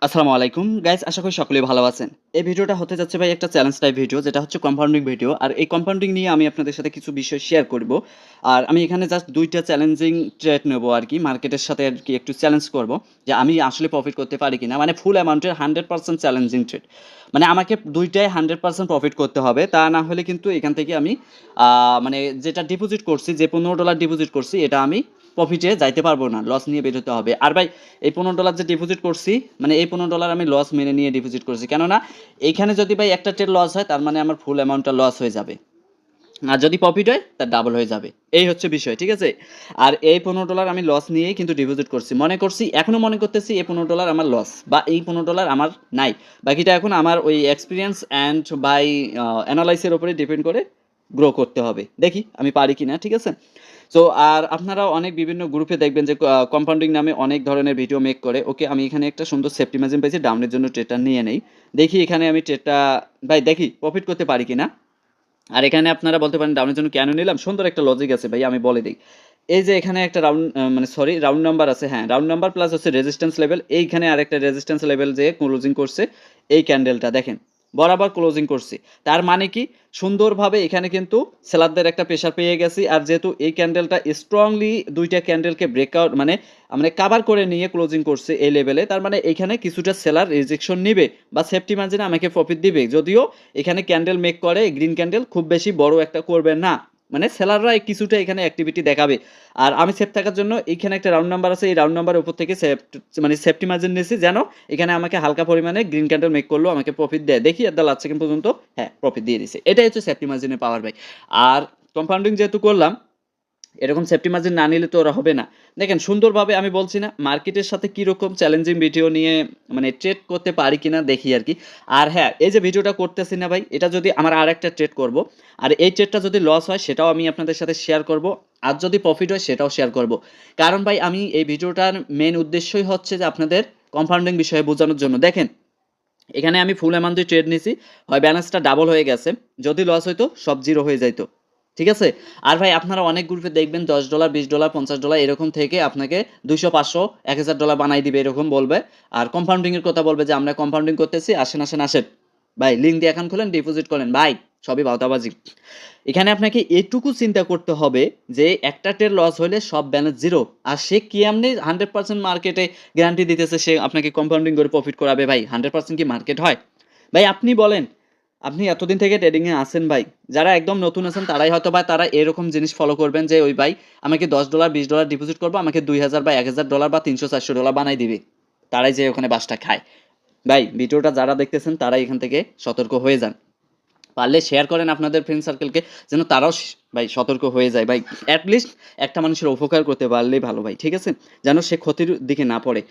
আসসালামু আলাইকুম গাইস, আশা করি সকলেই ভালো আছেন। এই ভিডিওটা হতে যাচ্ছে ভাই একটা চ্যালেঞ্জ টাইপ ভিডিও, যেটা হচ্ছে কম্পাউন্ডিং ভিডিও। আর এই কম্পাউন্ডিং নিয়ে আমি আপনাদের সাথে কিছু বিষয় শেয়ার করব। আর আমি এখানে জাস্ট ২টা চ্যালেঞ্জিং ট্রেড নেব আরকি, মার্কেটের সাথে আরকি একটু চ্যালেঞ্জ করব যে আমি আসলে প্রফিট করতে পারি কিনা। মানে ফুল অ্যামাউন্টের 100% চ্যালেঞ্জিং ট্রেড। মানে আমাকে ২ টায় 100% প্রফিট করতে হবে। তা না হলে কিন্তু এখান থেকে আমি মানে যেটা ডিপোজিট করছি, যে $15 ডিপোজিট করছি, এটা আমি প্রফিটে যাইতে পারবো না। লস নিয়ে বের হতে হবে। আর ভাই এই $15 যে ডিপোজিট করছি, মানে এই $15 আমি লস মেনে নিয়ে ডিপোজিট করছি। কেননা এইখানে যদি ভাই একটা ট্রেড লস হয়, তার মানে আমার ফুল অ্যামাউন্টটা লস হয়ে যাবে। আর যদি প্রফিট হয়, তার ডাবল হয়ে যাবে। এই হচ্ছে বিষয়, ঠিক আছে? আর এই $15 আমি লস নিয়েই কিন্তু ডিপোজিট করছি। মনে করছি, এখনো মনে করতেছি এই $15 আমার লস, বা এই $15 আমার নাই। বাকিটা এখন আমার ওই এক্সপেরিয়েন্স অ্যান্ড বাই অ্যানালাইসের উপরে ডিপেন্ড করে গ্রো করতে হবে। দেখি আমি পারি কিনা, ঠিক আছে? সো আর আপনারাও অনেক বিভিন্ন গ্রুপে দেখবেন যে কম্পাউন্ডিং নামে অনেক ধরনের ভিডিও মেক করে। ওকে, আমি এখানে একটা সুন্দর সেফটি মার্জিন পেয়েছি, ডাউনের জন্য ট্রেডটা নিয়ে নেই। দেখি এখানে আমি ট্রেডটা ভাই দেখি প্রফিট করতে পারি কিনা। আর এখানে আপনারা বলতে পারেন ডাউনের জন্য কেন নিলাম, সুন্দর একটা লজিক আছে ভাই, আমি বলে দিই। এই যে এখানে একটা রাউন্ড মানে সরি রাউন্ড নাম্বার আছে, হ্যাঁ রাউন্ড নাম্বার প্লাস হচ্ছে রেজিস্ট্যান্স লেভেল। এইখানে আরেকটা রেজিস্ট্যান্স লেভেল যে ক্লোজিং করছে, এই ক্যান্ডেলটা দেখেন বরাবর ক্লোজিং করছি। তার মানে কি, সুন্দরভাবে এখানে কিন্তু সেলারদের একটা প্রেশার পেয়ে গেছি। আর যেহেতু এই ক্যান্ডেলটা স্ট্রংলি দুইটা ক্যান্ডেলকে ব্রেকআউট মানে মানে কাভার করে নিয়ে ক্লোজিং করছে এই লেভেলে, তার মানে এখানে কিছুটা সেলার রিজেকশন নিবে বা সেফটি মার্জিনে আমাকে প্রফিট দিবে। যদিও এখানে ক্যান্ডেল মেক করে গ্রিন ক্যান্ডেল, খুব বেশি বড় একটা করবে না, মানে সেলাররা কিছুটা এখানে অ্যাক্টিভিটি দেখাবে। আর আমি সেফ থাকার জন্য এখানে একটা রাউন্ড নাম্বার আছে, এই রাউন্ড নাম্বারের উপর থেকে মানে সেফটি মার্জিন নিয়েছি, যেন এখানে আমাকে হালকা পরিমাণে গ্রিন ক্যান্ডেল মেক করলেও আমাকে প্রফিট দেয়। দেখি এর লাস্ট সেকেন্ড পর্যন্ত, হ্যাঁ প্রফিট দিয়ে দিছে। এটাই হচ্ছে সেফটি মার্জিনের পাওয়ার ভাই। আর কম্পাউন্ডিং যেহেতু করলাম, এরকম সেফটি মার্জিন না নিলে তো ওরা হবে না। দেখেন সুন্দরভাবে আমি বলছি না, মার্কেটের সাথে কীরকম চ্যালেঞ্জিং ভিডিও নিয়ে মানে ট্রেড করতে পারি কিনা দেখি আর কি। আর হ্যাঁ, এই যে ভিডিওটা করতেছি না ভাই, এটা যদি আমার আর একটা ট্রেড করব, আর এই ট্রেডটা যদি লস হয় সেটাও আমি আপনাদের সাথে শেয়ার করব, আর যদি প্রফিট হয় সেটাও শেয়ার করব। কারণ ভাই আমি এই ভিডিওটার মেন উদ্দেশ্যই হচ্ছে যে আপনাদের কম্পাউন্ডিং বিষয়ে বোঝানোর জন্য। দেখেন এখানে আমি ফুল অ্যামাউন্ট দিয়ে ট্রেড নিছি, হয় ব্যালেন্সটা ডাবল হয়ে গেছে, যদি লস হইতো সব জিরো হয়ে যাইতো, ঠিক আছে? আর ভাই আপনারা অনেক গ্রুপে দেখবেন $10, $20, $50 এরকম থেকে আপনাকে 200, 500, $1000 বানাই দিবে, এরকম বলবে। আর কম্পাউন্ডিং এর কথা বলবে যে আমরা কম্পাউন্ডিং করতেছি, আসেন আসেন আসেন ভাই, লিঙ্ক দিয়ে অ্যাকাউন্ট খোলেন, ডিপোজিট করেন ভাই, সবই ভাওতাবাজি। এখানে আপনাকে এটুকু চিন্তা করতে হবে যে একটা ট্রেড লস হলে সব ব্যালেন্স জিরো। আর সে কি এমনি 100% মার্কেটে গ্যারান্টি দিতেছে সে আপনাকে কম্পাউন্ডিং করে প্রফিট করাবে? ভাই 100% কি মার্কেট হয়? ভাই আপনি বলেন, আপনি এতদিন থেকে ট্রেডিংয়ে আছেন ভাই, যারা একদম নতুন আছেন তারাই হয়তো বা তারা এরকম জিনিস ফলো করবেন যে ওই ভাই আমাকে $10, $20 ডিপোজিট করবো, আমাকে 2000 বা $1000 বা 300, $400 বানাই দিবে, তারাই যে ওখানে বাসটা খায়। ভাই ভিডিওটা যারা দেখতেছেন তারাই এখান থেকে সতর্ক হয়ে যান। পারলে শেয়ার করেন আপনাদের ফ্রেন্ড সার্কেলকে, যেন তারাও ভাই সতর্ক হয়ে যায় ভাই। অ্যাটলিস্ট একটা মানুষের উপকার করতে পারলেই ভালো ভাই, ঠিক আছে? যেন সে ক্ষতির দিকে না পড়ে।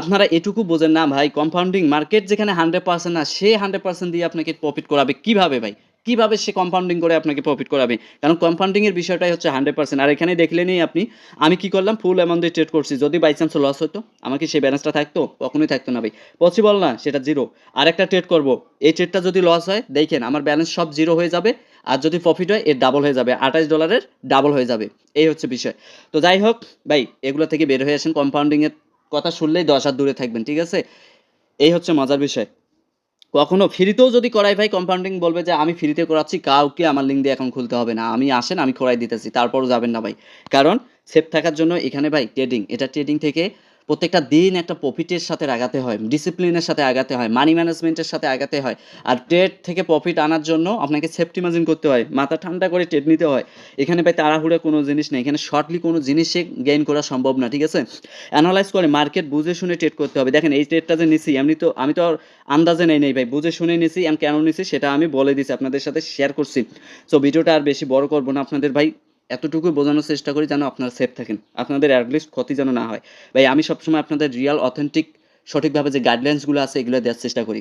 আপনারা এটুকু বোঝেন না ভাই, কম্পাউন্ডিং মার্কেট যেখানে 100% না, সে 100% দিয়ে আপনাকে প্রফিট করাবে কিভাবে ভাই? কিভাবে সে কম্পাউন্ডিং করে আপনাকে প্রফিট করাবে? কারণ কম্পাউন্ডিং এর বিষয়টাই হচ্ছে 100%। আর এখানে দেখলেনই আপনি, আমি কি করলাম, ফুল অ্যামাউন্ট দিয়ে ট্রেড করছি। যদি বাই চান্স লস হতো, আমার কি সেই ব্যালেন্সটা থাকতো? কখনোই থাকতো না ভাই, পসিবল না, সেটা জিরো। আরেকটা ট্রেড করব, এই ট্রেডটা যদি লস হয় দেখেন আমার ব্যালেন্স সব জিরো হয়ে যাবে। আর যদি প্রফিট হয় এর ডাবল হয়ে যাবে, $28 ডাবল হয়ে যাবে। এই হচ্ছে বিষয়। তো যাই হোক ভাই, এগুলো থেকে বের হয়ে আসেন। কম্পাউন্ডিং এর কথা শুনলেই 10 হাত দূরে থাকবেন, ঠিক আছে? এই হচ্ছে মজার বিষয়। কখনো ফ্রিতেও যদি করাই ভাই, কম্পাউন্ডিং বলবে যে আমি ফ্রিতে করাচ্ছি, কাউকে আমার লিঙ্ক দিয়ে এখন খুলতে হবে না, আমি আসেন আমি করাই দিতেছি, তারপরও যাবেন না ভাই। কারণ সেফ থাকার জন্য এখানে ভাই ট্রেডিং, এটা ট্রেডিং থেকে প্রত্যেকটা দিন একটা প্রফিটের সাথে আগাতে হয়, ডিসিপ্লিনের সাথে আগাতে হয়, মানি ম্যানেজমেন্টের সাথে আগাতে হয়। আর ট্রেড থেকে প্রফিট আনার জন্য আপনাকে সেফটি মার্জিন করতে হয়, মাথা ঠান্ডা করে ট্রেড নিতে হয়। এখানে ভাই তাড়াহুড়া কোনো জিনিস নেই, এখানে শর্টলি কোনো জিনিসে গেইন করা সম্ভব না, ঠিক আছে? অ্যানালাইজ করে মার্কেট বুঝে শুনে ট্রেড করতে হবে। দেখেন এই ট্রেডটা যে নিছি, এমনি তো আমি তো আর আন্দাজে নেই ভাই, বুঝে শুনে নিছি। আমি কেন নিছি সেটা আমি বলে দিছি, আপনাদের সাথে শেয়ার করছি। সো ভিডিওটা আর বেশি বড় করব না আপনাদের ভাই, এতটুকুই বোঝানোর চেষ্টা করি যেন আপনারা সেফ থাকেন, আপনাদের অ্যাটলিস্ট ক্ষতি যেন না হয়। ভাই আমি সবসময় আপনাদের রিয়াল অথেন্টিক সঠিকভাবে যে গাইডলাইন্সগুলো আছে এগুলো দেওয়ার চেষ্টা করি।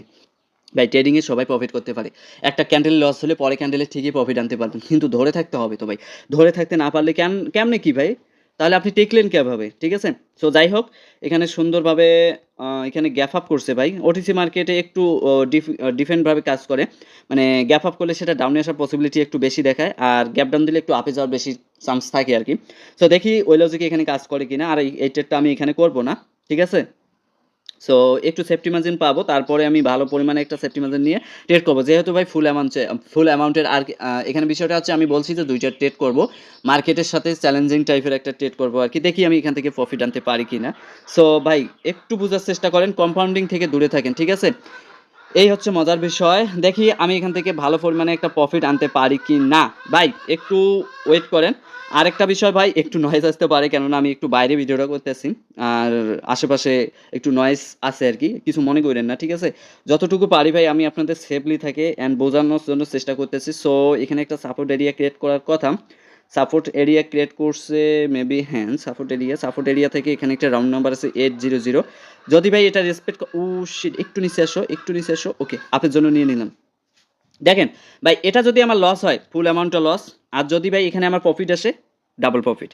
ভাই ট্রেডিংয়ে সবাই প্রফিট করতে পারে। একটা ক্যান্ডেল লস হলে পরে ক্যান্ডেলে ঠিকই প্রফিট আনতে পারবেন, কিন্তু ধরে থাকতে হবে তো ভাই। ধরে থাকতে না পারলে কেমনে কি ভাই? তাহলে আপনি টিকলেন কিভাবে? ঠিক আছে? সো যাই হোক, এখানে সুন্দরভাবে এখানে গ্যাপ আপ করছে ভাই। ওটিসি মার্কেটে একটু ডিফারেন্ট ভাবে কাজ করে। মানে গ্যাপ আপ করলে সেটা ডাউনে আসার পসিবিলিটি একটু বেশি দেখায়, আর গ্যাপ ডাউন দিলে একটু আপে যাওয়ার বেশি চান্স থাকে আরকি। সো দেখি ওই লজিকে এখানে কাজ করে কিনা। আর এই ট্রেডটা আমি এখানে করব না। ঠিক আছে? সো একটু সেফটি মার্জিন পাবো, তারপরে আমি ভালো পরিমাণে একটা সেফটি মার্জিন নিয়ে ট্রেড করবো, যেহেতু ভাই ফুল অ্যামাউন্টের। আর এখানে বিষয়টা হচ্ছে আমি বলছি যে দুইটা ট্রেড করব, মার্কেটের সাথে চ্যালেঞ্জিং টাইপের একটা ট্রেড করবো আর কি, দেখি আমি এখান থেকে প্রফিট আনতে পারি কি না। সো ভাই একটু বোঝার চেষ্টা করেন, কম্পাউন্ডিং থেকে দূরে থাকেন, ঠিক আছে? এই হচ্ছে মজার বিষয়, দেখি আমি এখান থেকে ভালো পরিমাণে একটা প্রফিট আনতে পারি কি না। ভাই একটু ওয়েট করেন। আরেকটা বিষয় ভাই, একটু নয়েজ আসতে পারে, কেননা আমি একটু বাইরে ভিডিওটা করতেছি, আর আশেপাশে একটু নয়েজ আছে আর কি, কিছু মনে করেন না, ঠিক আছে? যতটুকু পারি ভাই আমি আপনাদের সেফলি থাকে অ্যান্ড বোঝানোর জন্য চেষ্টা করতেছি। সো এখানে একটা সাপোর্ট এরিয়া ক্রিয়েট করার কথা, সাপোর্ট এরিয়া ক্রিয়েট করছে মেবি, হ্যাঁ সাপোর্ট এরিয়া থেকে এখানে একটা রাউন্ড নাম্বার আছে 800। যদি ভাই এটা রেসপেক্ট, ও শিট, একটু নিচে আসো, ওকে আপের জন্য নিয়ে নিলাম। দেখেন ভাই, এটা যদি আমার লস হয় ফুল অ্যামাউন্টটা লস, আর যদি ভাই এখানে আমার প্রফিট আসে ডাবল প্রফিট।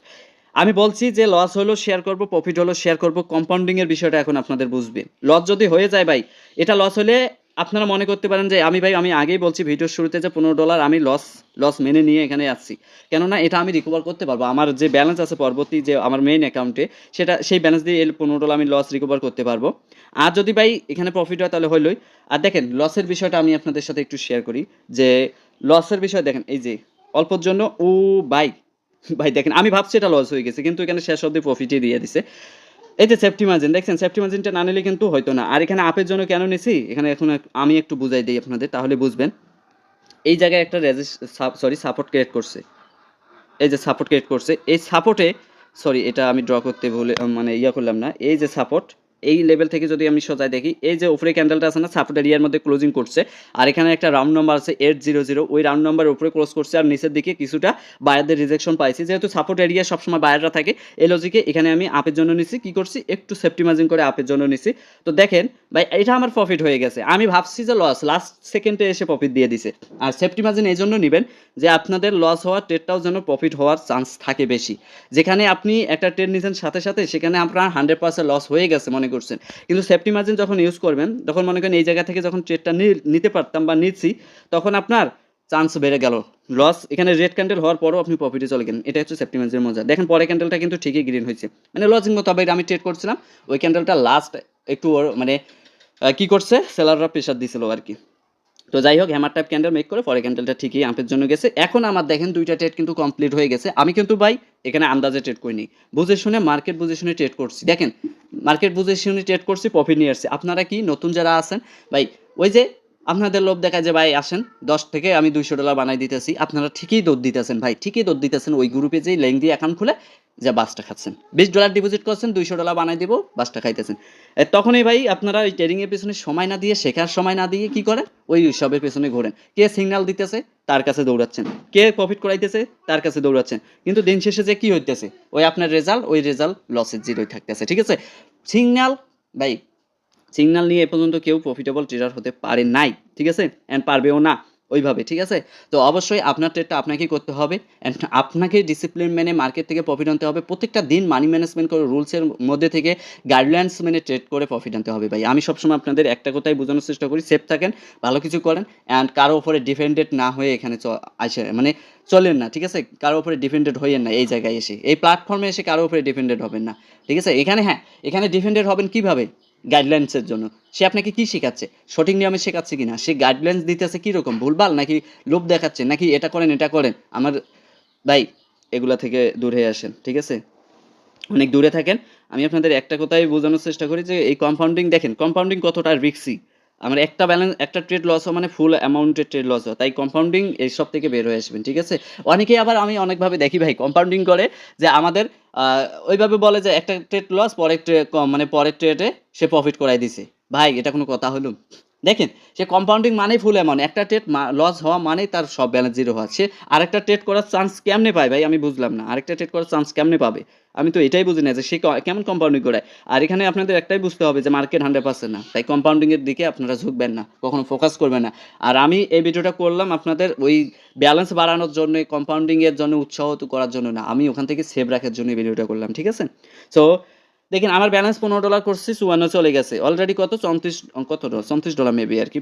আমি বলছি যে লস হলো শেয়ার করব, প্রফিট হলো শেয়ার করব, কম্পাউন্ডিং এর বিষয়টা এখন আপনাদের বুঝবে। লস যদি হয়ে যায় ভাই, এটা লস হলে আপনারা মনে করতে পারেন যে আমি আগেই বলছি ভিডিওর শুরুতে যে $15 আমি লস লস মেনে নিয়ে এখানে আসছি, কেননা এটা আমি রিকভার করতে পারবো। আমার যে ব্যালেন্স আছে পরবর্তী যে আমার মেইন অ্যাকাউন্টে, সেই ব্যালেন্স দিয়ে এই $15 আমি লস রিকভার করতে পারবো। আর যদি ভাই এখানে প্রফিট হয় তাহলে হইলই। আর দেখেন লসের বিষয়টা আমি আপনাদের সাথে একটু শেয়ার করি, যে লসের বিষয় দেখেন, এই যে অল্পর জন্য ভাই, ভাই দেখেন আমি ভাবছি এটা লস হয়ে গেছে, কিন্তু এখানে শেষ অবধি প্রফিটই দিয়ে দিছে। এই যে সেফটি মার্জিন দেখছেন, সেফটি মার্জিনটা না নিলে কিন্তু হয়তো না। আর এখানে আপের জন্য কেন নিছি, এখানে এখন আমি একটু বুঝাই দিই আপনাদের, তাহলে বুঝবেন। এই জায়গায় একটা সাপোর্ট ক্রিয়েট করছে, এই যে সাপোর্ট ক্রিয়েট করছে, এই সাপোর্টে, সরি এটা আমি ড্র করতে ভুলে মানে করলাম না। এই যে সাপোর্ট, এই লেভেল থেকে যদি আমি সোজায় দেখি, এই যে উপরে ক্যান্ডেলটা আছে না, সাপোর্ট এরিয়ার মধ্যে ক্লোজিং করছে, আর এখানে একটা রাউন্ড নাম্বার আছে 800, ওই রাউন্ড নাম্বারের উপরে ক্লোজ করছে, আর নিচের দিকে কিছুটা বায়ারদের রিজেকশন পাইছি। যেহেতু সাপোর্ট এরিয়া সবসময় বায়াররা থাকে, এই লজিকে এখানে আমি আপের জন্য নিছি, কি করছি একটু সেফটি মার্জিন করে আপের জন্য নিছি। তো দেখেন ভাই, এটা আমার প্রফিট হয়ে গেছে, আমি ভাবছি যে লস, লাস্ট সেকেন্ডে এসে প্রফিট দিয়ে দিছে। আর সেফটি মার্জিন এই জন্য নেবেন যে আপনাদের লস হওয়ার ট্রেডটাও যেন প্রফিট হওয়ার চান্স থাকে বেশি। যেখানে আপনি একটা ট্রেড নিছেন সাথে সাথে, সেখানে আপনার 100% লস হয়ে গেছে মনে করছেন, কিন্তু সেফটি মার্জিন যখন ইউজ করবেন, তখন মনে করেন এই জায়গা থেকে যখন ট্রেডটা নিতে পারতাম বা নিচ্ছি, তখন আপনার চান্স বেড়ে গেল। লস এখানে রেড ক্যান্ডেল হওয়ার পরও আপনি প্রফিটে চলে গেলেন, এটা হচ্ছে সেফটি মার্জিনের মজা। দেখেন পরে ক্যান্ডেলটা কিন্তু ঠিকই গ্রিন হয়েছে, মানে লজিক মতো আমি ট্রেড করছিলাম, ওই ক্যান্ডেলটা লাস্ট একটু মানে কি করছে, সেলাররা প্রেশার দিছিল আর কি। তো যাই হোক, হ্যামার টাইপ ক্যান্ডেল মেক করে পরে ক্যান্ডেলটা ঠিকই আম্পের জন্য গেছে। এখন আমার দেখেন দুইটা ট্রেড কিন্তু কমপ্লিট হয়ে গেছে। আমি কিন্তু ভাই এখানে আন্দাজে ট্রেড করিনি, বুঝে শুনে মার্কেট বুঝে শুনে ট্রেড করছি। দেখেন মার্কেট বুঝে শুনে ট্রেড করছি, প্রফিট নিয়ে আসছি। আপনারা কি নতুন যারা আছেন ভাই, ওই যে আপনাদের লোভ দেখায় যে ভাই আসেন 10 থেকে আমি $200 বানাই দিতেছি, আপনারা ঠিকই দৌড় দিতেছেন ভাই, ঠিকই দৌড় দিতেছেন। ওই গ্রুপে যেই লিঙ্ক দিয়ে অ্যাকাউন্ট খুলে যে বাসটা খাচ্ছেন, $20 ডিপোজিট করছেন, $200 বানাই দিব, বাসটা খাইতেছেন। তখনই ভাই আপনারা ওই ট্রেডিং এর পেছনে সময় না দিয়ে, শেখার সময় না দিয়ে কি করেন, ওই সবের পেছনে ঘোরেন। কে সিগন্যাল দিতেছে তার কাছে দৌড়াচ্ছেন, কে প্রফিট করাইতেছে তার কাছে দৌড়াচ্ছেন, কিন্তু দিন শেষে যে কি হইতেছে, ওই আপনার রেজাল্ট, ওই রেজাল্ট লসের জিরোই থাকতেছে, ঠিক আছে? সিগন্যাল ভাই, সিগন্যাল নিয়ে এ পর্যন্ত কেউ প্রফিটেবল ট্রেডার হতে পারে নাই, ঠিক আছে? অ্যান্ড পারবেও না ওইভাবে, ঠিক আছে? তো অবশ্যই আপনার ট্রেডটা আপনাকেই করতে হবে, অ্যান্ড আপনাকে ডিসিপ্লিন মেনে মার্কেট থেকে প্রফিট আনতে হবে। প্রত্যেকটা দিন মানি ম্যানেজমেন্ট করে রুলসের মধ্যে থেকে গাইডলাইন্স মেনে ট্রেড করে প্রফিট আনতে হবে ভাই। আমি সবসময় আপনাদের একটা কথাই বোঝানোর চেষ্টা করি, সেফ থাকেন, ভালো কিছু করেন, অ্যান্ড কারো উপরে ডিপেন্ডেড না হয়ে এখানে আসে মানে চলেন না, ঠিক আছে? কারো উপরে ডিপেন্ডেড হইয়েন না, এই জায়গায় এসে, এই প্ল্যাটফর্মে এসে কারো উপরে ডিপেন্ডেড হবেন না, ঠিক আছে? এখানে হ্যাঁ, এখানে ডিপেন্ডেড হবেন কিভাবে, গাইডলাইন্সের জন্য। সে আপনাকে কি শেখাচ্ছে, সঠিক নিয়মে শেখাচ্ছে কিনা, সে গাইডলাইন্স দিতেছে কীরকম ভুলভাল, নাকি লোভ দেখাচ্ছে, নাকি এটা করেন এটা করেন। আমার ভাই এগুলা থেকে দূরে আসেন, ঠিক আছে? অনেক দূরে থাকেন। আমি আপনাদের একটা কথাই বোঝানোর চেষ্টা করি যে এই কম্পাউন্ডিং, দেখেন কম্পাউন্ডিং কতটা রিস্কি। আমার একটা ট্রেড লস হয় মানে ফুল অ্যামাউন্টের ট্রেড লস হয়, তাই কম্পাউন্ডিং এইসব থেকে বের হয়ে আসবেন, ঠিক আছে? অনেকেই আবার, আমি অনেকভাবে দেখি ভাই কম্পাউন্ডিং করে, যে আমাদের ওইভাবে বলে যে একটা ট্রেড লস, পরের ট্রেডে সে প্রফিট করাই দিছে। ভাই এটা কোনো কথা হলো? দেখেন, সে কম্পাউন্ডিং মানেই ফুল অ্যামাউন্ট, একটা ট্রেড লস হওয়া মানেই তার সব ব্যালেন্স জিরো হওয়া। সে আরেকটা ট্রেড করার চান্স কেমনে পায় ভাই, আমি বুঝলাম না, আরেকটা ট্রেড করার চান্স কেমনে পাবে? আমি তো এটাই বুঝি না যে সে কেমন কম্পাউন্ডিং করায়। আর এখানে আপনাদের একটাই বুঝতে হবে যে মার্কেট 100% না, তাই কম্পাউন্ডিং এর দিকে আপনারা ঝুঁকবেন না, কখনো ফোকাস করবেন না। আর আমি এই ভিডিওটা করলাম আপনাদের ওই ব্যালেন্স বাড়ানোর জন্য, কম্পাউন্ডিং এর জন্য উৎসাহ করার জন্য না, আমি ওখান থেকে সেভ রাখার জন্য এই ভিডিওটা করলাম, ঠিক আছে? সো দেখেন আমার ব্যালেন্স $15 করছি, 54 চলে গেছে অলরেডি, কত $34 মেবি আর কি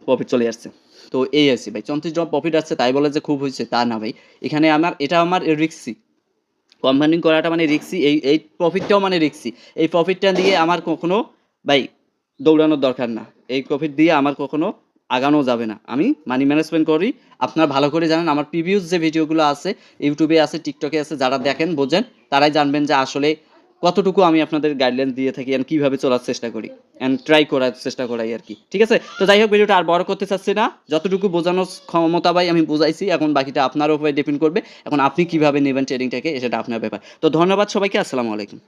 প্রফিট চলে আসছে। তো এই আছে ভাই, $34 প্রফিট আসছে, তাই বলে যে খুব হয়েছে তা না ভাই। এখানে আমার রিস্কি, কম্পাউন্ডিং করাটা মানে রিস্কি, এই প্রফিটটাও মানে রিস্কি। এই প্রফিটটা দিয়ে আমার কখনো ভাই দৌড়ানোর দরকার না। এই প্রফিট দিয়ে আমার কখনো আগানো যাবে না। আমি মানি ম্যানেজমেন্ট করি। আপনারা ভালো করে জানেন আমার প্রিভিয়াস যে ভিডিওগুলো আছে, YouTube এ আছে, TikTok এ আছে, যারা দেখেন বোঝেন, তারাই জানবেন যে আসলে কতটুকু আমি আপনাদের গাইডলাইন দিয়ে থাকি এন্ড কিভাবে চলার চেষ্টা করি। এন্ড ট্রাই করার চেষ্টা করাই আরকি। ঠিক আছে? তো যাই হোক ভিডিওটা আর বড় করতে চাচ্ছি না। যতটুকু বোঝানোর ক্ষমতা ভাই আমি বুঝাইছি। এখন বাকিটা আপনার উপরে ডিপেন্ড করবে। এখন আপনি কিভাবে নিবেন ট্রেডিংটাকে সেটা আপনার ব্যাপার। তো ধন্যবাদ সবাইকে। আসসালামু আলাইকুম।